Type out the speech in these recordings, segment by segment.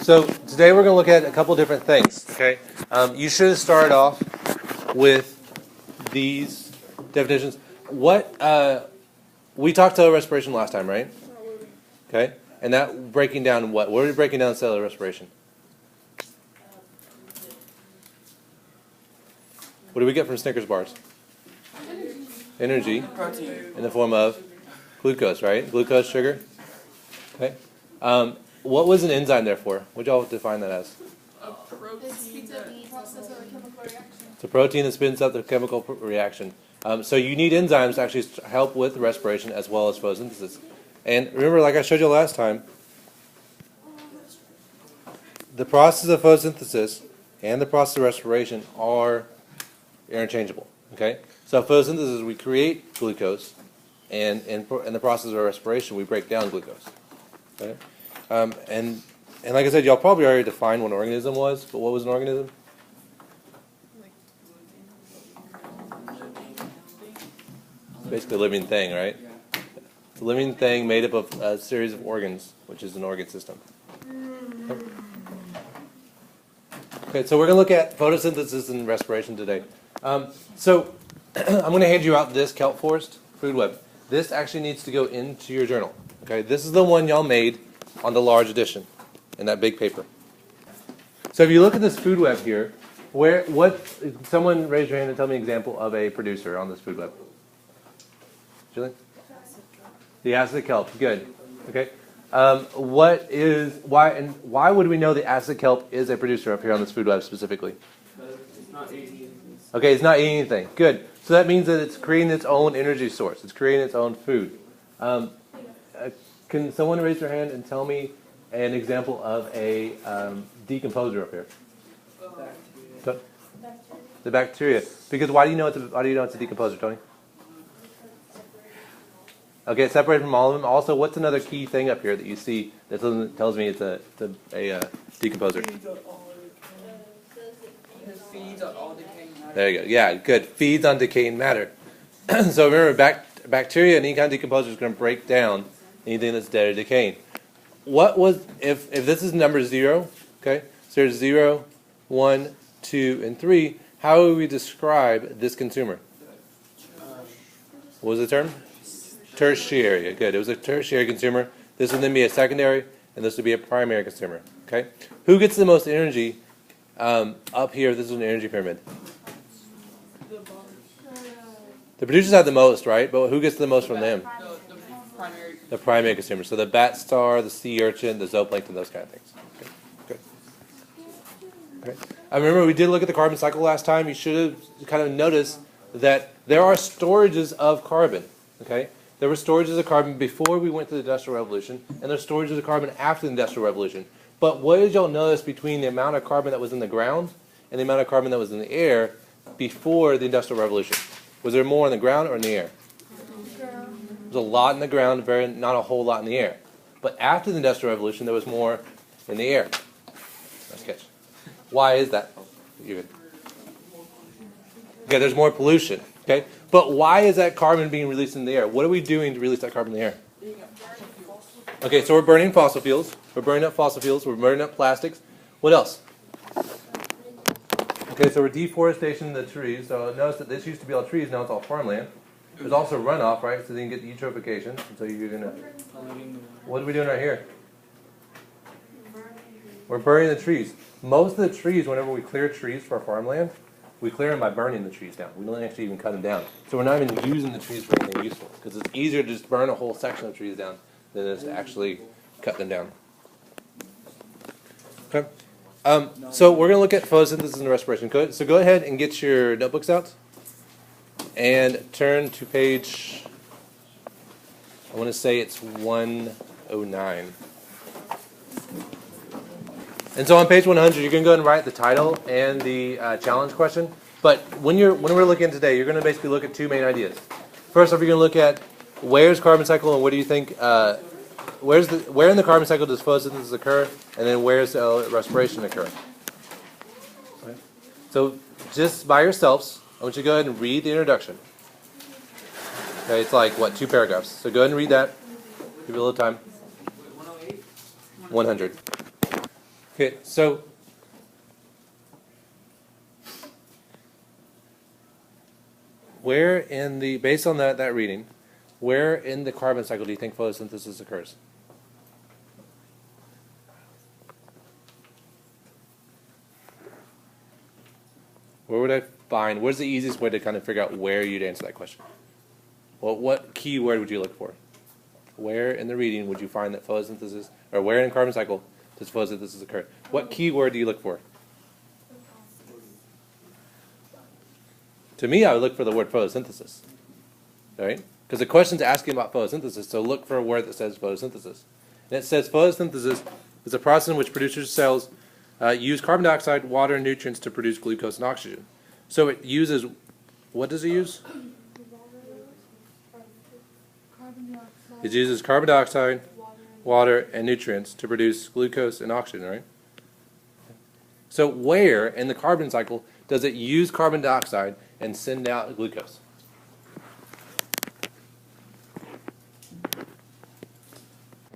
So today we're going to look at a couple different things. Okay, you should have started off with these definitions. What we talked about respiration last time, right? Okay, and that breaking down what? What are we breaking down cellular respiration? What do we get from Snickers bars? Energy in the form of glucose, right? Glucose, sugar. Okay. What was an enzyme there for? What y'all define that as? It's a protein that speeds up the chemical reaction. So you need enzymes to actually help with respiration as well as photosynthesis. And remember, like I showed you last time, the process of photosynthesis and the process of respiration are interchangeable. Okay. So photosynthesis, we create glucose, and in the process of respiration, we break down glucose. Okay. And like I said, y'all probably already defined what an organism was, but what was an organism? It's basically a living thing, right? It's a living thing made up of a series of organs, which is an organ system. Okay, so we're going to look at photosynthesis and respiration today. So I'm going to hand you out this kelp forest food web. This actually needs to go into your journal. Okay, this is the one y'all made on the large edition in that big paper. So if you look at this food web here, someone raise your hand and tell me an example of a producer on this food web. Julie? The acid kelp. Good. Okay. Why would we know the acid kelp is a producer up here on this food web specifically? It's not eating. Okay, it's not eating anything. Good. So that means that it's creating its own energy source. It's creating its own food. Can someone raise their hand and tell me an example of a decomposer up here? Bacteria. The bacteria. Because why do you know it's a decomposer, Tony? Okay, it's separated from all of them. Also, what's another key thing up here that you see that tells me it's a decomposer? Feeds on all decaying matter. There you go. Yeah, good. Feeds on decaying matter. So remember, bacteria and any kind of decomposer is going to break down anything that's dead or decaying. What was if this is number 0? Okay, so there's 0, 1, 2, and 3. How would we describe this consumer? What was the term? Tertiary. Good. It was a tertiary consumer. This would then be a secondary, and this would be a primary consumer. Okay. Who gets the most energy up here? This is an energy pyramid. The producers have the most, right? But who gets the most from them? The primary consumer. So the bat star, the sea urchin, the zooplankton, those kind of things. Okay. I remember we did look at the carbon cycle last time. You should have kind of noticed that there are storages of carbon. Okay. There were storages of carbon before we went to the Industrial Revolution, and there's storages of carbon after the Industrial Revolution. But what did y'all notice between the amount of carbon that was in the ground and the amount of carbon that was in the air before the Industrial Revolution? Was there more in the ground or in the air? There was a lot in the ground, not a whole lot in the air. But after the Industrial Revolution, there was more in the air. Nice catch. Why is that? Okay, there's more pollution. Okay, but why is that carbon being released in the air? What are we doing to release that carbon in the air? Okay, so we're burning fossil fuels. We're burning up fossil fuels. We're burning up plastics. What else? Okay, so we're deforestation of the trees. So notice that this used to be all trees. Now it's all farmland. There's also runoff, right? So then you get the eutrophication. And so you're gonna. What are we doing right here? We're burning the trees. Most of the trees, whenever we clear trees for our farmland, we clear them by burning the trees down. We don't actually even cut them down. So we're not even using the trees for anything useful, because it's easier to just burn a whole section of trees down than it is to actually cut them down. Okay. So we're going to look at photosynthesis and respiration. So go ahead and get your notebooks out and turn to page, I want to say it's 109. And so on page 100, you're going to go ahead and write the title and the challenge question. But when we're looking today, you're going to basically look at two main ideas. First off, you're going to look at where's carbon cycle and what do you think, where in the carbon cycle does photosynthesis occur, and then where's respiration occur. Okay. So just by yourselves, I want you to go ahead and read the introduction. Okay, it's like, 2 paragraphs. So go ahead and read that. Give it a little time. 100. Okay, so where in the, based on that reading, where in the carbon cycle do you think photosynthesis occurs? Where would I find, where's the easiest way to kind of figure out where you'd answer that question? Well, what key word would you look for? Where in the reading would you find that photosynthesis, or where in the carbon cycle does photosynthesis occur? What key word do you look for? To me, I would look for the word photosynthesis, right? Because the question's asking about photosynthesis, so look for a word that says photosynthesis. And it says photosynthesis is a process in which producers' cells use carbon dioxide, water, and nutrients to produce glucose and oxygen. So it uses, what does it use? It uses carbon dioxide, water, and nutrients to produce glucose and oxygen, right? So where in the carbon cycle does it use carbon dioxide and send out glucose?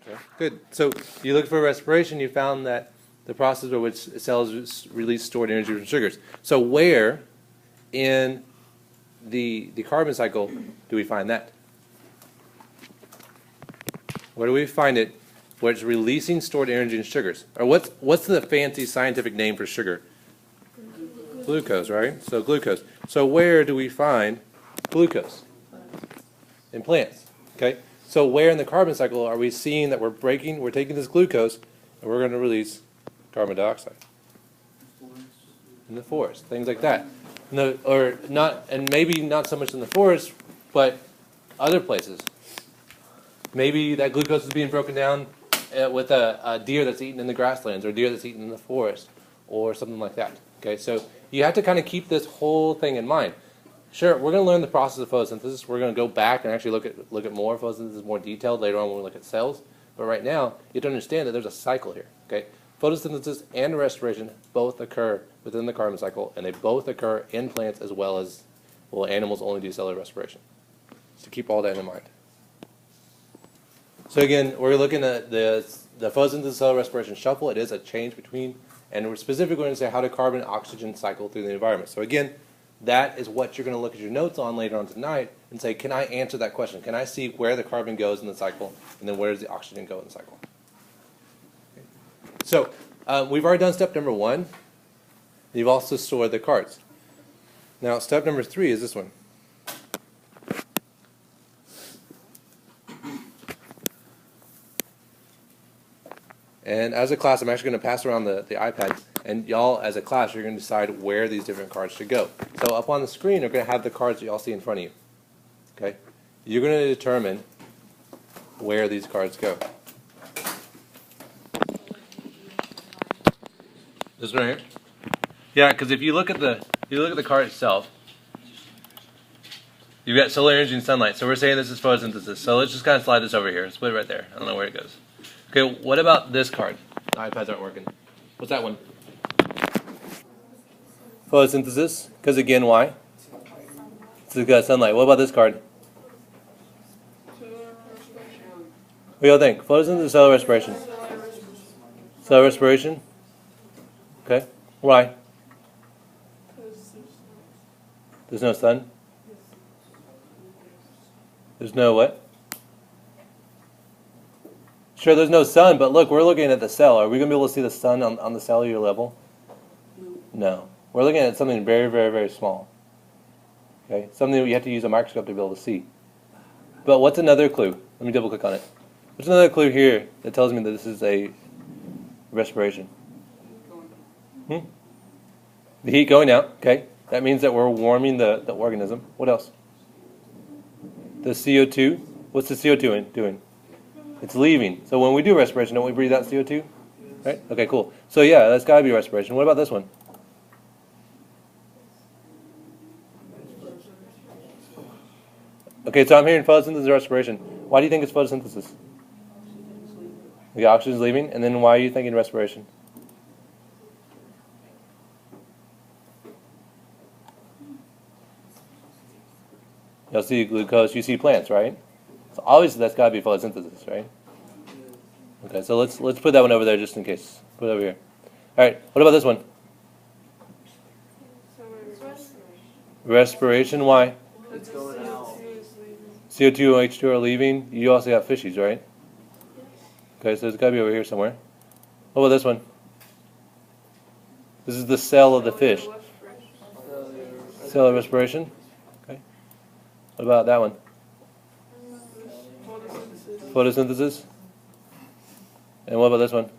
Okay, good. So you look for respiration, you found that the process by which cells release stored energy from sugars. So where in the carbon cycle do we find that? Where do we find it where it's releasing stored energy in sugars? Or what's the fancy scientific name for sugar? Glucose, right? So glucose. So where do we find glucose? In plants. Okay? So where in the carbon cycle are we seeing that we're taking this glucose and we're going to release carbon dioxide? In the forest, things like that. No, or not, and maybe not so much in the forest, but other places. Maybe that glucose is being broken down with a deer that's eaten in the grasslands, or a deer that's eaten in the forest, or something like that. Okay, so you have to kind of keep this whole thing in mind. Sure, we're going to learn the process of photosynthesis. We're going to go back and actually look at more photosynthesis, more detailed later on when we look at cells. But right now, you have to understand that there's a cycle here. Okay, photosynthesis and respiration both occur within the carbon cycle, and they both occur in plants as well as, well, animals only do cellular respiration. So keep all that in mind. So again, we're looking at the photosynthesis cellular respiration shuffle. It is a change between, and we're specifically going to say how do carbon and oxygen cycle through the environment. So again, that is what you're going to look at your notes on later on tonight and say, can I answer that question? Can I see where the carbon goes in the cycle, and then where does the oxygen go in the cycle? Okay. So we've already done step number 1. You've also stored the cards. Now step number 3 is this one. And as a class, I'm actually going to pass around the iPad, and y'all, as a class, you're going to decide where these different cards should go. So up on the screen, you're going to have the cards that y'all see in front of you. Okay? You're going to determine where these cards go. This one right here? Yeah, because if you look at the card itself, you've got solar energy and sunlight. So we're saying this is photosynthesis. So let's just kind of slide this over here. Let's put it right there. I don't know where it goes. Okay, what about this card? The iPads aren't working. What's that one? Photosynthesis. Because again, why? It's got sunlight. What about this card? What do y'all think? Photosynthesis, cellular respiration. Cellular respiration? Okay. Why? There's no sun? There's no what? Sure, there's no sun, but look, we're looking at the cell. Are we going to be able to see the sun on the cellular level? No. We're looking at something very, very, very small. Okay, something that you have to use a microscope to be able to see. But what's another clue? Let me double click on it. What's another clue here that tells me that this is a respiration? The heat going out, okay. That means that we're warming the organism. What else? The CO2. What's the CO2 doing? It's leaving. So when we do respiration, don't we breathe out CO2? Right? Okay, cool. So yeah, that's got to be respiration. What about this one? Okay, so I'm hearing photosynthesis and respiration. Why do you think it's photosynthesis? The oxygen's leaving, and then why are you thinking respiration? You'll see glucose, you see plants, right? So obviously that's got to be photosynthesis, right? Okay, so let's put that one over there just in case. Put it over here. right, what about this one? Respiration, why? It's going out. CO2 and H2 are leaving. You also got fishies, right? Okay, so it's got to be over here somewhere. What about this one? This is the cell of the fish. Cellular respiration. Okay. What about that one? Photosynthesis. And what about this one?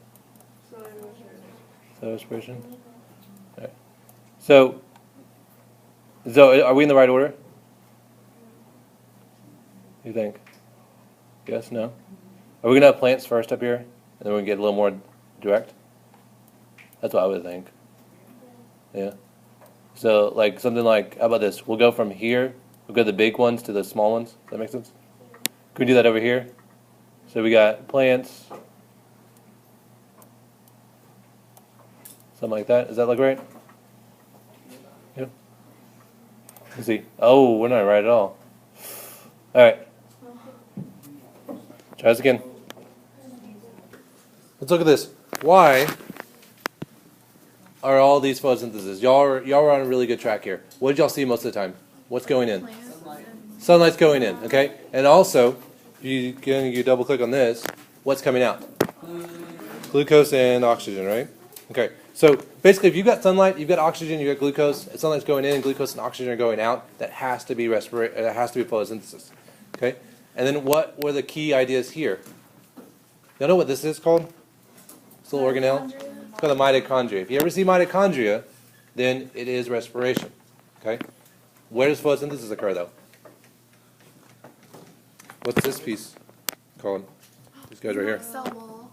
Cellular respiration. All right. So are we in the right order? You think? Yes, no? Are we going to have plants first up here, and then we can get a little more direct? That's what I would think. Yeah. So, like, something like, how about this? We'll go from here, we'll go the big ones to the small ones. Does that make sense? Can we do that over here? So we got plants. Something like that. Does that look right? Yeah. Let's see. Oh, we're not right at all. All right. Try this again. Let's look at this. Why are all these photosynthesis? Y'all were on a really good track here. What did y'all see most of the time? What's going in? Sunlight's going in, okay? And also, you double click on this, what's coming out? Glucose and oxygen, right? Okay. So basically, if you've got sunlight, you've got oxygen, you've got glucose, and sunlight's going in, and glucose and oxygen are going out, that has to be photosynthesis. Okay? And then what were the key ideas here? Y'all know what this is called? This little organelle? It's called a mitochondria. If you ever see mitochondria, then it is respiration. Okay? Where does photosynthesis occur, though? What's this piece called? These guys right here. Cell wall.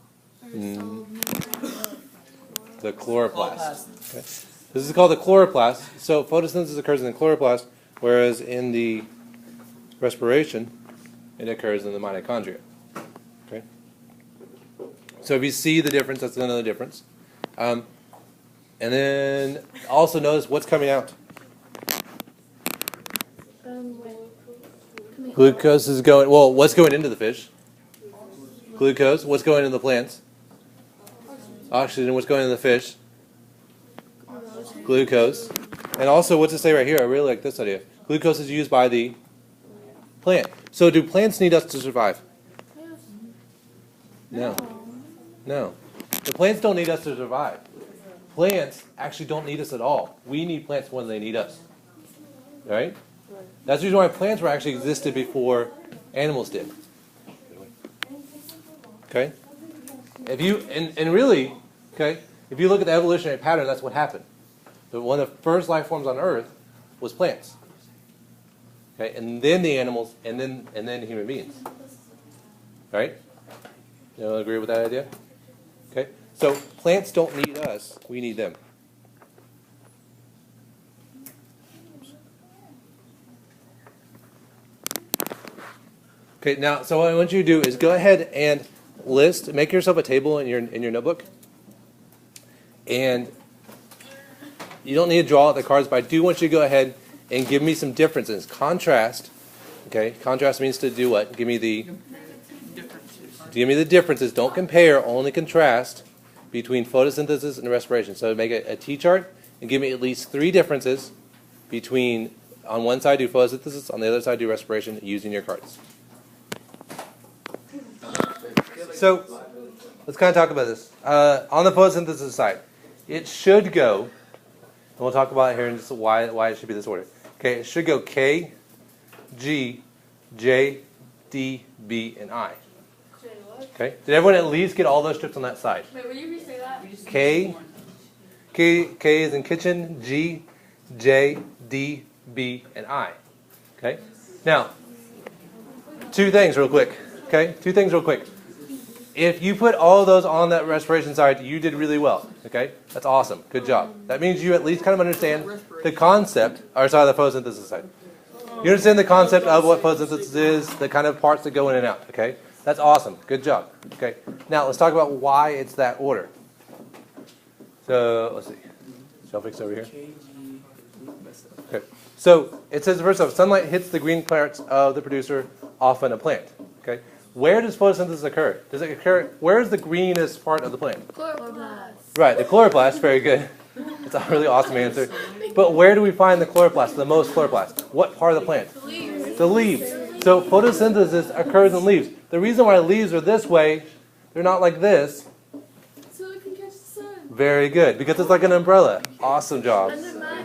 The chloroplast. Okay. This is called the chloroplast. So photosynthesis occurs in the chloroplast, whereas in the respiration, it occurs in the mitochondria. Okay. So if you see the difference, that's another difference. And then also notice what's coming out. Glucose is going. Well, what's going into the fish? Glucose. What's going into the plants? Oxygen. What's going into the fish? Glucose. And also, what's it say right here? I really like this idea. Glucose is used by the plant. So do plants need us to survive? No. No. The plants don't need us to survive. Plants actually don't need us at all. We need plants when they need us. Right? That's the reason why plants were actually existed before animals did. Okay? If you and really, okay, if you look at the evolutionary pattern, that's what happened. One of the first life forms on Earth was plants. Okay, and then the animals, and then human beings. Right? You all agree with that idea? Okay? So plants don't need us, we need them. Okay, now so what I want you to do is go ahead and make yourself a table in your notebook. And you don't need to draw out the cards, but I do want you to go ahead and give me some differences. Contrast. Okay, contrast means to do what? Give me the differences. Don't compare, only contrast between photosynthesis and respiration. So make a T-chart and give me at least 3 differences between, on one side do photosynthesis, on the other side do respiration using your cards. So let's kind of talk about this. On the photosynthesis side, it should go, and we'll talk about it here in just why it should be this order. Okay, it should go K, G, J, D, B, and I. Okay, did everyone at least get all those strips on that side? Wait, will you re-say that? K is in kitchen, G, J, D, B, and I. Okay, now, 2 things real quick. Okay, 2 things real quick. If you put all of those on that respiration side, you did really well. Okay, that's awesome. Good job. That means you at least kind of understand the concept, or sorry, the photosynthesis side. You understand the concept of what photosynthesis is, the kind of parts that go in and out. Okay, that's awesome. Good job. Okay, now let's talk about why it's that order. So let's see. Shall I fix over here? Okay. So it says first off, sunlight hits the green parts of the producer, often a plant. Okay. Where does photosynthesis occur? Does it occur? Where is the greenest part of the plant? Chloroplast. Right, the chloroplast, very good. It's a really awesome answer. But where do we find the chloroplast, the most chloroplast? What part of the plant? The leaves. So photosynthesis occurs in leaves. The reason why leaves are this way, they're not like this. So it can catch the sun. Very good, because it's like an umbrella. Awesome job.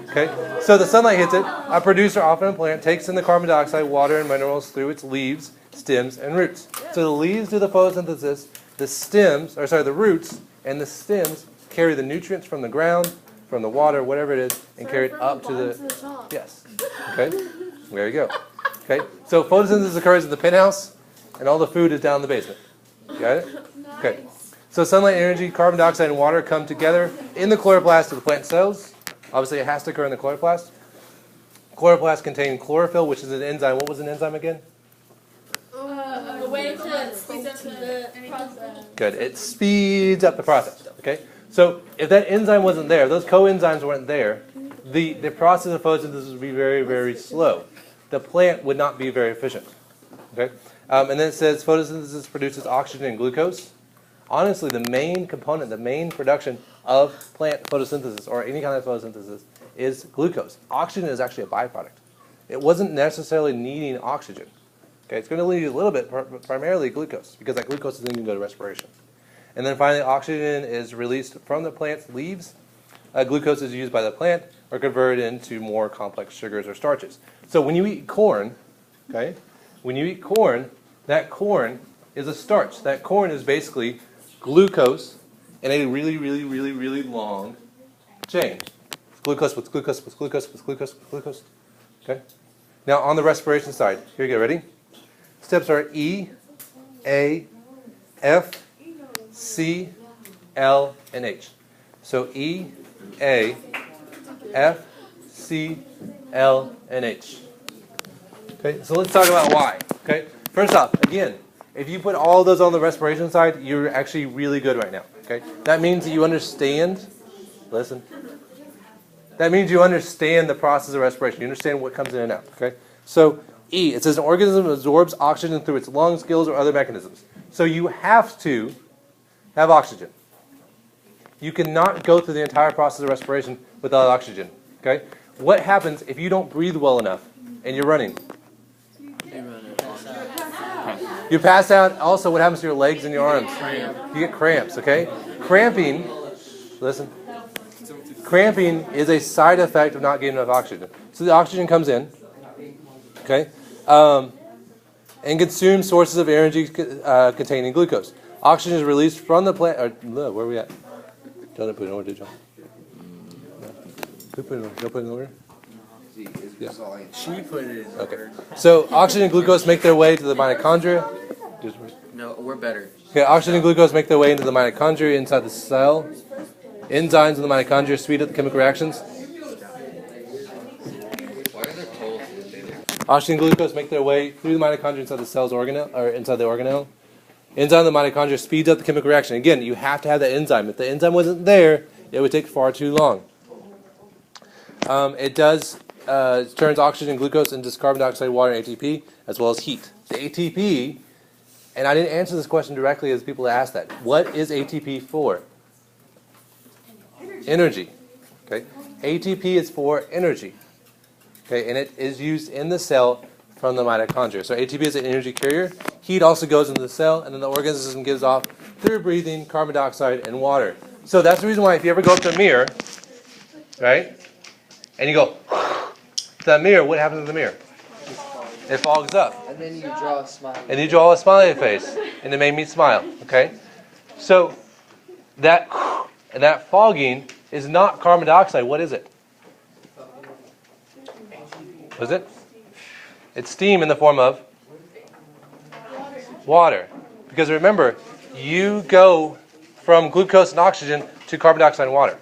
Okay, so the sunlight hits it. A producer, often a plant, takes in the carbon dioxide, water, and minerals through its leaves, stems, and roots. So the leaves do the photosynthesis. The roots and the stems carry the nutrients from the ground, from the water, whatever it is, and carry it up to the top. yes. Okay, there you go. Okay, so photosynthesis occurs in the penthouse, and all the food is down in the basement. Got it? Okay. So sunlight, energy, carbon dioxide, and water come together in the chloroplast of the plant cells. Obviously, it has to occur in the chloroplast. Chloroplast contain chlorophyll, which is an enzyme. What was an enzyme again? A way to speed up the process. Good. It speeds up the process. Okay. So if that enzyme wasn't there, those coenzymes weren't there, the process of photosynthesis would be very, very slow. The plant would not be very efficient. Okay. And then it says photosynthesis produces oxygen and glucose. Honestly, the main component, the main production of plant photosynthesis or any kind of photosynthesis is glucose. Oxygen is actually a byproduct. It wasn't necessarily needing oxygen. Okay, it's going to need a little bit, but primarily glucose, because that glucose is then going to go to respiration. And then finally, oxygen is released from the plant's leaves. Glucose is used by the plant or converted into more complex sugars or starches. So when you eat corn, okay, when you eat corn, that corn is a starch. That corn is basically glucose in a really, really, really, really long chain. Glucose with glucose with glucose with glucose with glucose. Okay? Now on the respiration side, here you go, ready? Steps are E, A, F, C, L, and H. So E, A, F, C, L, and H. Okay, so let's talk about why. Okay, first off, again, if you put all those on the respiration side, you're actually really good right now. Okay, that means that you understand. Listen. That means you understand the process of respiration. You understand what comes in and out. Okay, so E, it says an organism absorbs oxygen through its lungs, gills, or other mechanisms. So you have to have oxygen. You cannot go through the entire process of respiration without oxygen. Okay, what happens if you don't breathe well enough and you're running? You pass out. Also, what happens to your legs and your arms? You get cramps, okay? Cramping, listen, cramping is a side effect of not getting enough oxygen. So the oxygen comes in, okay, and consumes sources of energy containing glucose. Oxygen is released from the plant. Where are we at? Don't put it in order, John. No. Who put it in order? Don't put it in order? Yeah. She put it in. Okay. So oxygen and glucose make their way to the mitochondria. No, we're better. Okay, oxygen and glucose make their way into the mitochondria inside the cell. Enzymes in the mitochondria speed up the chemical reactions. Oxygen and glucose make their way through the mitochondria inside the cell's organelle, or inside the organelle. Enzyme in the mitochondria speeds up the chemical reaction. Again, you have to have that enzyme. If the enzyme wasn't there, it would take far too long. It turns oxygen and glucose into carbon dioxide, water, and ATP, as well as heat. The ATP, and I didn't answer this question directly as people asked that. What is ATP for? Energy. Okay. ATP is for energy. Okay, and it is used in the cell from the mitochondria. So ATP is an energy carrier. Heat also goes into the cell, and then the organism gives off, through breathing, carbon dioxide and water. So that's the reason why if you ever go up to a mirror, right, and you go to that mirror, what happens to the mirror? It fogs up. And then you draw a smile. And you draw a smiley face, and it made me smile. Okay, so that fogging is not carbon dioxide. What is it? What is it? It's steam in the form of water. Because remember, you go from glucose and oxygen to carbon dioxide and water.